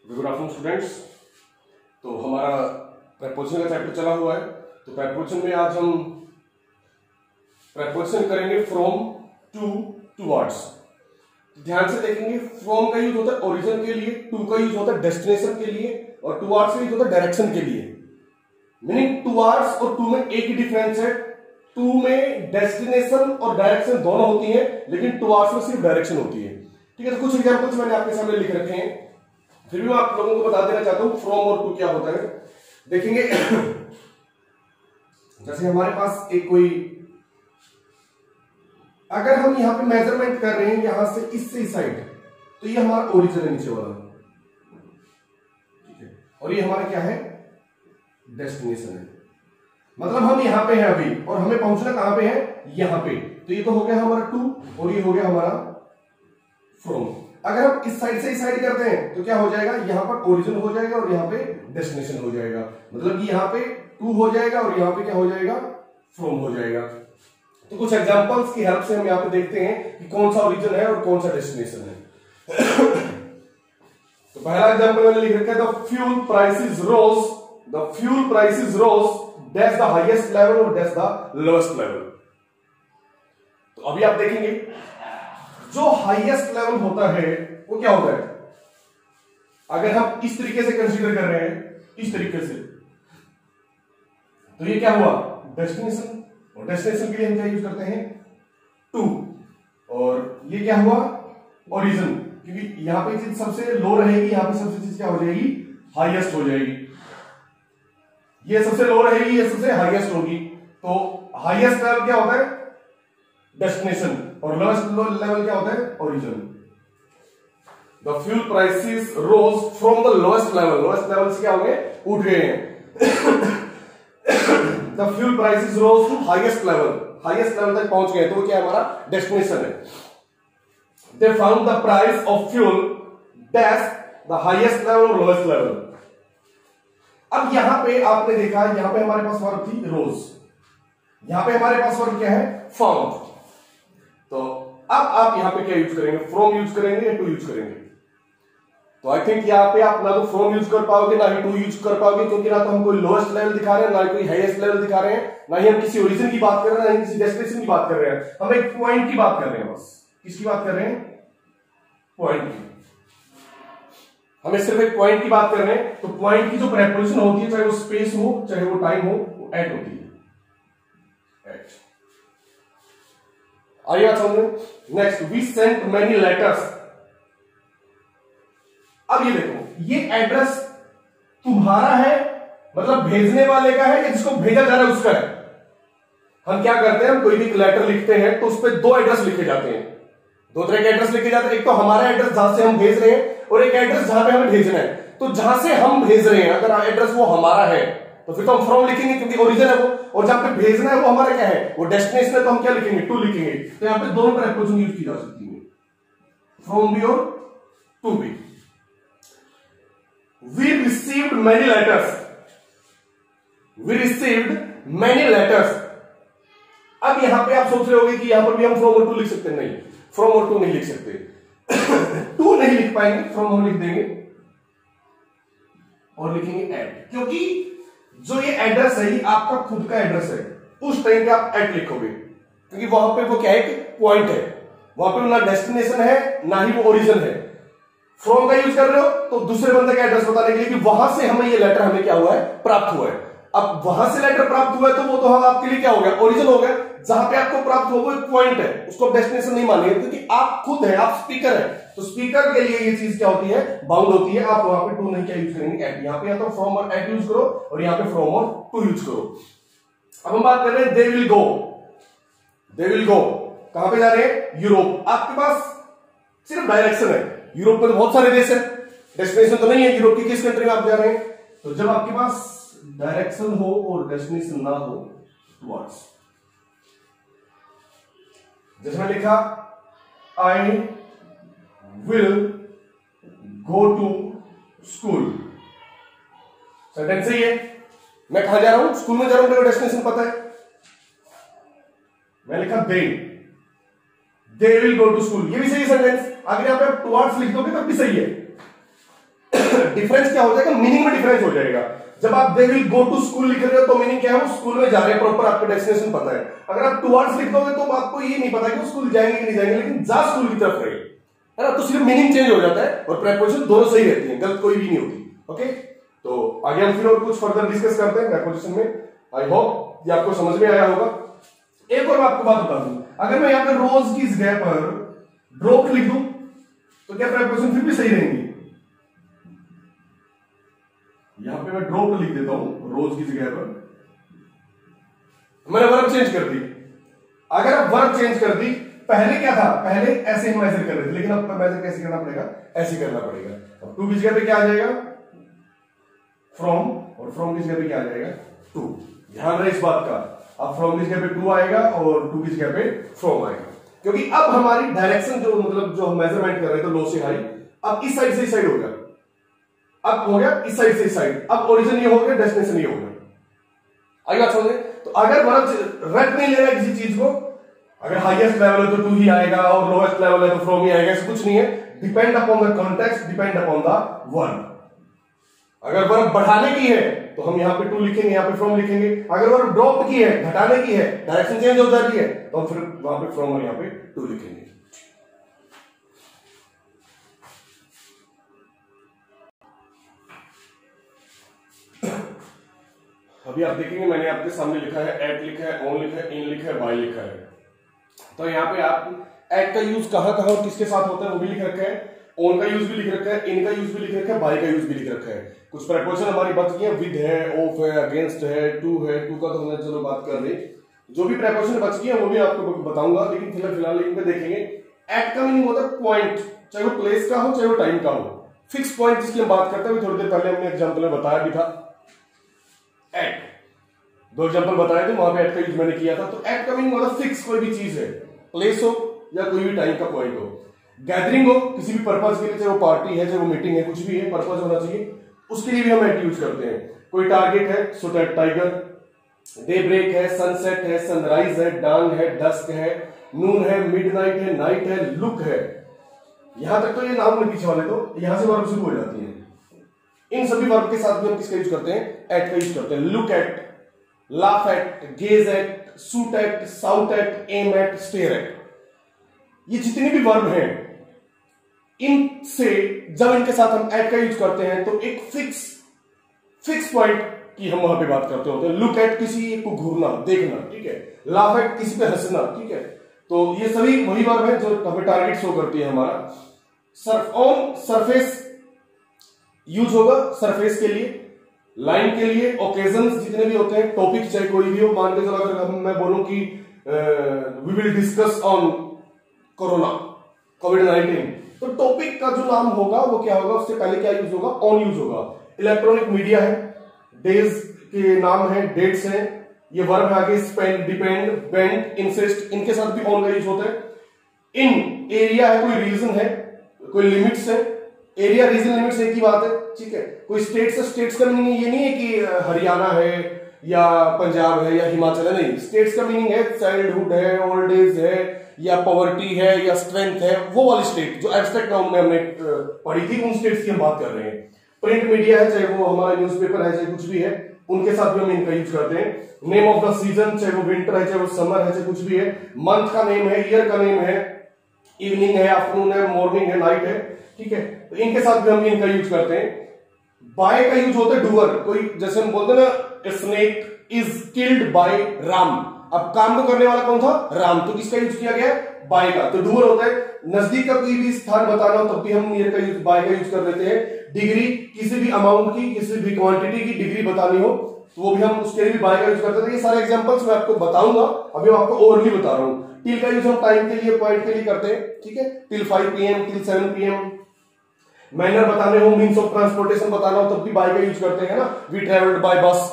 Good afternoon students. तो हमारा preposition का चैप्टर चला हुआ है। तो प्रेपोजिशन में आज हम प्रेपोजिशन करेंगे फ्रॉम, टू, टुवर्ड्स। ध्यान से देखेंगे, फ्रॉम का यूज होता है ओरिजिन के लिए, टू का यूज होता है डेस्टिनेशन के लिए और टुवर्ड्स का यूज होता है डायरेक्शन के लिए। मीनिंग टुवर्ड्स और टू में एक ही डिफरेंस है। टू में डेस्टिनेशन और डायरेक्शन दोनों होती है, लेकिन टुवर्ड्स में सिर्फ डायरेक्शन होती है। ठीक है, तो कुछ एग्जांपल्स मैंने आपके सामने लिख रखे हैं, फिर भी मैं आप लोगों को बता देना चाहता हूं फ्रॉम और टू क्या होता है। देखेंगे जैसे हमारे पास एक कोई, अगर हम यहां पे मेजरमेंट कर रहे हैं यहां से इससे इस साइड, तो ये हमारा ओरिजिन है नीचे वाला, ठीक है, और ये हमारा क्या है, डेस्टिनेशन है। मतलब हम यहां पे हैं अभी और हमें पहुंचना कहां पे है, यहां पे। तो ये तो हो गया हमारा टू और ये हो गया हमारा फ्रॉम। अगर हम इस साइड से इस साइड करते हैं तो क्या हो जाएगा, यहां पर ओरिजिन हो जाएगा और यहां पे डेस्टिनेशन हो जाएगा। मतलब कि यहां पे टू हो जाएगा और यहां पे क्या हो जाएगा, फ्रॉम हो जाएगा। तो कुछ एग्जांपल्स की हेल्प से हम यहां पे देखते हैं कि कौन सा ओरिजिन है और कौन सा डेस्टिनेशन है। तो पहला एग्जांपल मैंने लिख रखा है, the fuel prices rose, the fuel prices rose that's the highest level और दैट्स द लोएस्ट लेवल। तो अभी आप देखेंगे जो हाईएस्ट लेवल होता है वो क्या होता है, अगर हम इस तरीके से कंसीडर कर रहे हैं, इस तरीके से, तो ये क्या हुआ, डेस्टिनेशन। और डेस्टिनेशन के लिए हम क्या यूज करते हैं, टू। और ये क्या हुआ, ओरिजिन, क्योंकि यहां पे चीज सबसे लो रहेगी, यहां पे सबसे चीज क्या हो जाएगी, हाईएस्ट हो जाएगी। ये सबसे लो रहेगी, ये सबसे हाईएस्ट होगी। तो हाईएस्ट लेवल क्या होता है, डेस्टिनेशन, और लोएस्ट लेवल क्या होता है, origin. The fuel prices rose from the lowest level, lowest level से क्या हो गए, उठ गए हैं। The fuel prices rose to highest level, highest level तक पहुंच गए, तो वो क्या है, हमारा डेस्टिनेशन है। They found the price of fuel dash the highest level और लोएस्ट लेवल। अब यहां पे आपने देखा, यहां पे हमारे पास वर्ब थी रोज, यहां पे हमारे पास वर्ब क्या है, फाउंड। तो अब आप यहां पे क्या यूज करेंगे, फ्रॉम यूज करेंगे या टू यूज करेंगे। तो आई थिंक यहां पे आप ना तो फ्रॉम यूज कर पाओगे ना ही टू यूज कर पाओगे, क्योंकि ना तो हम कोई लोएस्ट लेवल दिखा रहे हैं, ना ही कोई हाईएस्ट लेवल दिखा रहे हैं, ना ही हम किसी ओरिजिन की बात कर रहे हैं, ना ही किसी डेस्टिनेशन की बात कर रहे हैं। हम एक पॉइंट की बात कर रहे हैं, बस किसकी बात कर रहे हैं, पॉइंट की। हमें सिर्फ एक पॉइंट की बात कर रहे हैं। तो पॉइंट की जो प्रेपोजिशन होती है, चाहे वो स्पेस हो चाहे वो टाइम हो, वो एट होती है, एट। आइए बात समझें। Next, we sent many letters. अब ये देखो, ये एड्रेस तुम्हारा है, मतलब भेजने वाले का है, या जिसको भेजा जा रहा है उसका है। हम क्या करते हैं, हम कोई भी लेटर लिखते हैं तो उस पर दो एड्रेस लिखे जाते हैं, दो तरह के एड्रेस लिखे जाते हैं। एक तो हमारा एड्रेस जहां से हम भेज रहे हैं, और एक एड्रेस जहां पे हमें भेजना है। तो जहां से हम भेज रहे हैं अगर एड्रेस वो हमारा है तो फिर तो हम फ्रॉम लिखेंगे, क्योंकि ओरिजिन है वो, और जहां पे भेजना है वो हमारा क्या है, वो डेस्टिनेशन है, तो हम क्या लिखेंगे, टू लिखेंगे। तो यहां पे दोनों प्रेपोजिशन यूज की जा सकती है, फ्रॉम भी और टू भी। We received many letters, we received many letters. अब यहां पे आप सोच रहे होंगे कि यहां पर भी हम फ्रॉम और टू लिख सकते हैं, नहीं, फ्रॉम और टू नहीं लिख सकते। टू नहीं लिख पाएंगे, फ्रॉम हम लिख देंगे और लिखेंगे एट, क्योंकि जो ये एड्रेस है ये आपका खुद का एड्रेस है, उस टाइम पे आप एट लिखोगे, क्योंकि वहां पे वो क्या है, कि पॉइंट है, वहां पे ना डेस्टिनेशन है ना ही वो ओरिजिन है। फ्रॉम का यूज कर रहे हो तो दूसरे बंदे का एड्रेस बताने के लिए कि वहां से हमें ये लेटर हमें क्या हुआ है, प्राप्त हुआ है। अब वहां से लेटर प्राप्त हुआ है तो वो तो हम आपके लिए क्या हो गया, ओरिजिन हो गया। जहां पे आपको प्राप्त हुआ वो एक पॉइंट है, उसको डेस्टिनेशन नहीं मानेंगे, क्योंकि आप खुद है, आप स्पीकर है। तो स्पीकर के लिए ये चीज क्या होती है, बाउंड होती है। आप वहां पे टू नहीं क्या यूज करेंगे, एट। यहां पे या तो फ्रॉम और एट यूज करो, और यहां पे फ्रॉम और टू यूज करो। अब हम बात कर रहे हैं दे विल गो, दे विल गो कहां पे जा रहे हैं, यूरोप। आपके पास सिर्फ डायरेक्शन है, यूरोप में तो बहुत सारे देश है, डेस्टिनेशन तो नहीं है यूरोप की, किस कंट्री में आप जा रहे हैं। तो जब आपके पास डायरेक्शन हो और डेस्टिनेशन ना हो, टुवर्ड्स। जैसे मैं लिखा, I will go to school, sentence सही है। मैं कहां जा रहा हूं, स्कूल में जा रहा हूं, मेरा डेस्टिनेशन पता है। मैं लिखा they will go to school, ये भी सही सेंटेंस। अगर यहां पे आप टुवर्ड्स लिख दोगे तब भी सही है। डिफरेंस क्या हो जाएगा, मीनिंग में डिफरेंस हो जाएगा। जब आप they will go to school लिख रहे हो तो मीनिंग क्या है, वो स्कूल में जा रहे हैं, प्रॉपर आपको डेस्टिनेशन पता है। अगर आप टुवर्ड्स लिख दोगे तो आपको ये नहीं पता कि वो स्कूल जाएंगे कि नहीं जाएंगे, लेकिन जा स्कूल की तरफ रहे, है ना, तो सिर्फ मीनिंग चेंज हो जाता है और प्रेपोजिशन दोनों सही रहती है, गलत कोई भी नहीं होती। ओके, तो आगे हम फिर और कुछ फर्दर डिस्कस करते हैं प्रेपोजिशन में। आई होप ये आपको समझ में आया होगा। एक और मैं आपको बात बता दूं, अगर मैं यहाँ पे रोज की जगह पर ड्रॉप लिख दूं तो क्या प्रेपोजिशन फिर भी सही रहेंगी? यहां पे मैं ड्रॉप लिख देता हूं रोज की जगह पर, मैंने वर्ब चेंज कर दी। अगर आप वर्ब चेंज कर दी, पहले क्या था, पहले ऐसे ही मेजर कर रहे थे, लेकिन अब मेजर कैसे करना पड़ेगा, ऐसे करना पड़ेगा। अब टू की जगह पे क्या आ जाएगा, फ्रॉम, और फ्रॉम की जगह पे क्या आ जाएगा, टू। ध्यान रहे इस बात का, अब फ्रॉम की जगह पे टू आएगा और टू की जगह पे फ्रॉम आएगा, क्योंकि अब हमारी डायरेक्शन जो मतलब जो हम मेजरमेंट कर रहे थे लो से हाई, अब इस साइड से इस साइड हो गया, अब हो गया इस साइड से इस साइड, अब ओरिजिन ये हो गया, डेस्टिनेशन ये हो गया। आइए बात समझे। तो अगर वर्ब रट नहीं ले रहा किसी चीज को, अगर हाईएस्ट लेवल है तो टू ही आएगा और लोएस्ट लेवल है तो फ्रॉम ही आएगा, ऐसा कुछ नहीं है। Depend upon the context, depend upon the verb. अगर वर्ब बढ़ाने की है तो हम यहां पे टू लिखेंगे, यहां पे फ्रॉम लिखेंगे। अगर वर्ब ड्रॉप की है, घटाने की है, डायरेक्शन चेंज हो जाती है, तो हम फिर वहां पे फ्रॉम और यहां पे टू लिखेंगे। अभी आप देखेंगे मैंने आपके सामने लिखा है एट लिखा है, ऑन लिखा है, इन लिखा है, बाय लिखा है। तो यहाँ पे आप एट का यूज कहां कहां और किसके साथ होता है वो भी लिख रखा है, ऑन का यूज भी लिख रखा है, इन का यूज भी लिख रखा है, बाय का यूज भी लिख रखा है। कुछ प्रेपोजिशन हमारी बच गई है, विद है, ऑफ है, अगेंस्ट है, टू है, टू का तो हमने चलो बात कर रहे, जो भी प्रेपोजिशन बच गई है वो भी आपको बताऊंगा, लेकिन फिलहाल इन पे देखेंगे। एट का मीनिंग होता है पॉइंट, चाहे वो प्लेस का हो चाहे वो टाइम का हो, फिक्स पॉइंट जिसकी हम बात करते हैं। थोड़ी देर पहले हमने एग्जाम्पल में बताया भी था, एट, दो एग्जांपल बताए थे, वहां पे एट का यूज मैंने किया था। तो एट का मीनिंग मतलब फिक्स कोई भी चीज है, प्लेस हो या कोई भी टाइम का पॉइंट हो, गैदरिंग हो किसी भी पर्पज के लिए, चाहे वो पार्टी है चाहे वो मीटिंग है, कुछ भी है, पर्पज होना चाहिए, उसके लिए भी हम एट यूज करते हैं। कोई टारगेट है, so that tiger, day break है, सनसेट है, सनराइज है, डांग है, डस्क है, नून है, मिडनाइट है, नाइट है, लुक है। यहां तक तो ये नाम है पीछे वाले, तो यहां से वर्ब शुरू हो जाती है। इन सभी वर्ब के साथ भी हम किसका यूज करते हैं, एट का यूज करते हैं। Look at, laugh at, gaze at, shoot at, shout at, aim at, stare at, ये जितने भी वर्ब हैं, इनसे जब इनके साथ हम एट का यूज करते हैं तो एक फिक्स पॉइंट की हम वहां पे बात करते होते हैं। लुक एट किसी को घूरना, देखना, ठीक है। लाफ एट किसी पे हंसना, ठीक है। तो ये सभी वही वर्ब है जो हमें टारगेट शो करती है हमारा। ऑन सरफेस यूज होगा सरफेस के लिए, लाइन के लिए, ओकेजन्स जितने भी होते हैं, टॉपिक चाहे कोई भी हो, मान के चलो अगर मैं बोलूं कि we will discuss on corona, कोविड-19, तो टॉपिक का जो नाम होगा वो क्या होगा, उससे पहले क्या यूज होगा, ऑन यूज होगा। इलेक्ट्रॉनिक मीडिया है, डेज के नाम है, डेट्स है, ये वर्ब आगे स्पेंड, डिपेंड, बेंड, इंसिस्ट, इनके साथ भी ऑन का यूज होता है। इन एरिया है, कोई रीजन है, कोई लिमिट्स है, एरिया रीजन लिमिट्स एक ही बात है, ठीक है। कोई स्टेट्स है, स्टेट्स का मीनिंग ये नहीं है कि हरियाणा है या पंजाब है या हिमाचल है, नहीं। स्टेट्स का मीनिंग है चाइल्डहुड है, ओल्ड एज है, या पॉवर्टी है, या स्ट्रेंथ है, वो वाली स्टेट जो एब्स्ट्रैक्ट नाउन में हमने पढ़ी थी, उन स्टेट्स की हम बात कर रहे हैं। प्रिंट मीडिया है, चाहे वो हमारा न्यूज़पेपर है, चाहे कुछ भी है, उनके साथ भी हम इनका यूज करते हैं। नेम ऑफ द सीजन, चाहे वो विंटर है, चाहे वो समर है, चाहे कुछ भी है। मंथ का नेम है, ईयर का नेम है, इवनिंग है, आफ्टरनून है, मॉर्निंग है, नाइट है, ठीक है। तो इनके साथ भी हम इनका यूज करते हैं। बाय का यूज होता है डूअर, कोई जैसे हम बोलते हैं ना, snake is killed by Ram, अब काम को करने वाला कौन था, राम, तो किसका यूज किया गया, बाय का, तो डूअर होता है। नजदीक का कोई भी स्थान बताना हो तब भी हम नियर का यूज, बाय का यूज कर लेते हैं। डिग्री, किसी भी अमाउंट की, किसी भी क्वांटिटी की डिग्री बतानी हो तो वो भी हम उसके लिए भी बाय का यूज करते थे। ये सारे एग्जांपल्स मैं आपको बताऊंगा, अभी मैं आपको ओवरली बता रहा हूं। टिल का यूज हम टाइम के लिए, पॉइंट के लिए करते हैं, ठीक है। Till 5 PM, till 7 PM। Manner बताने हो, मीन्स ऑफ ट्रांसपोर्टेशन बताना हो तब भी बाय का यूज करते हैं ना, वी ट्रेवल्ड बाय बस,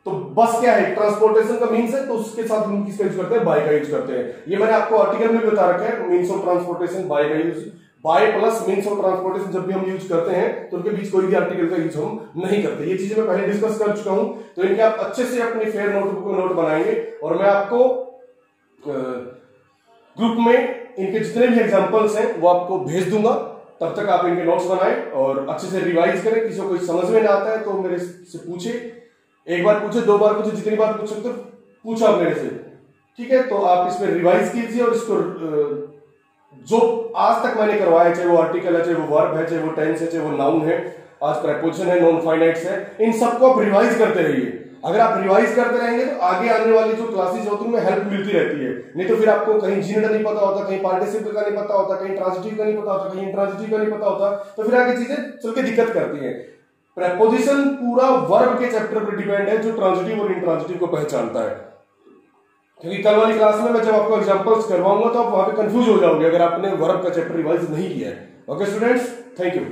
तो बस क्या है, ट्रांसपोर्टेशन का मीन्स है, तो उसके साथ हम किसका यूज करते हैं, बाय का यूज करते हैं। ये मैंने आपको आर्टिकल में बता रखा है, मीन्स ऑफ ट्रांसपोर्टेशन, बाय का use. By plus means of transportation जब भी हम यूज करते हैं तो उनके बीच कोई भी आर्टिकल का यूज हम नहीं करते। ये चीजें मैं पहले डिस्कस कर चुका हूं, तो इनके आप अच्छे से अपनी फेयर नोटबुक में नोट बनाएंगे और मैं आपको ग्रुप में इनके जितने भी एग्जांपल्स हैं वो आपको भेज दूंगा, तब तक आप इनके नोट्स बनाएं और अच्छे से रिवाइज करें। किसी को कुछ समझ में ना आता है तो मेरे से पूछे, एक बार पूछे, 2 बार पूछे, जितनी बार पूछ सकते पूछो आप मेरे से, ठीक है। तो आप इसमें रिवाइज कीजिए और इसको जो आज तक मैंने करवाया, चाहे वो आर्टिकल है, चाहे वो वर्ब है, चाहे वो टेंस है, चाहे वो नाउन है, आज प्रेपोजिशन है, नॉन फाइनाइट्स है, इन सबको आप रिवाइज करते रहिए। अगर आप रिवाइज करते रहेंगे तो आगे आने वाली जो क्लासेस होती है उनमें हेल्प मिलती रहती है। नहीं तो फिर आपको कहीं जीनेट नहीं पता होता, कहीं पार्टिसिपल का नहीं पता होता, कहीं ट्रांजिटिव का नहीं पता होता, कहीं इंट्रांजिटिव का नहीं पता होता, तो फिर आगे चीजें चल के दिक्कत करती हैं। प्रेपोजिशन पूरा वर्ब के चैप्टर पर डिपेंड है, जो ट्रांजिटिव और इंट्रांजिटिव को पहचानता है। क्योंकि कल वाली क्लास में मैं जब आपको एग्जांपल्स करवाऊंगा तो आप वहां पे कंफ्यूज हो जाओगे अगर आपने वर्ब का चैप्टर रिवाइज नहीं किया है। Okay students, thank you.